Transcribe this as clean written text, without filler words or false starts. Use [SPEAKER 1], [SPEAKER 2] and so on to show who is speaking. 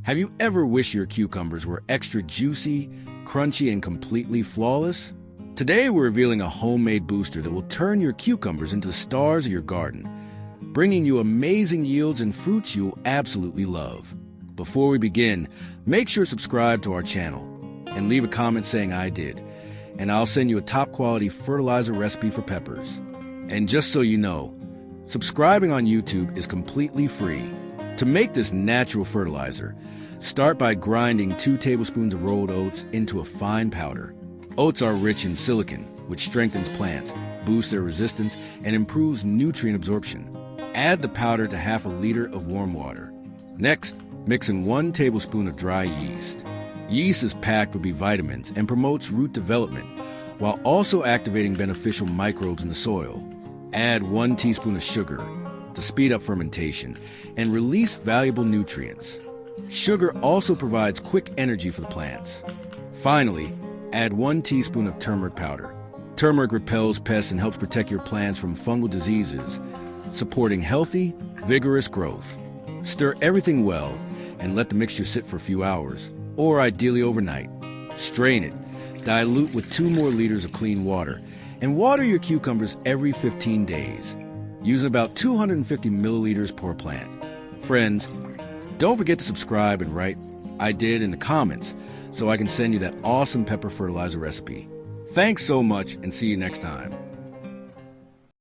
[SPEAKER 1] Have you ever wished your cucumbers were extra juicy, crunchy, and completely flawless? Today we're revealing a homemade booster that will turn your cucumbers into the stars of your garden, bringing you amazing yields and fruits you'll absolutely love. Before we begin, make sure to subscribe to our channel and leave a comment saying I did, and I'll send you a top-quality fertilizer recipe for peppers. And just so you know, subscribing on YouTube is completely free. To make this natural fertilizer, start by grinding 2 tablespoons of rolled oats into a fine powder. Oats are rich in silicon, which strengthens plants, boosts their resistance, and improves nutrient absorption. Add the powder to half a liter of warm water. Next, mix in 1 tablespoon of dry yeast. Yeast is packed with B vitamins and promotes root development, while also activating beneficial microbes in the soil. Add 1 teaspoon of sugar to speed up fermentation and release valuable nutrients. Sugar also provides quick energy for the plants. Finally, add 1 teaspoon of turmeric powder. Turmeric repels pests and helps protect your plants from fungal diseases, supporting healthy, vigorous growth. Stir everything well and let the mixture sit for a few hours, or ideally overnight. Strain it, dilute with 2 more liters of clean water, and water your cucumbers every 15 days, using about 250 milliliters per plant. Friends, don't forget to subscribe and write "I did" in the comments so I can send you that awesome pepper fertilizer recipe. Thanks so much and see you next time.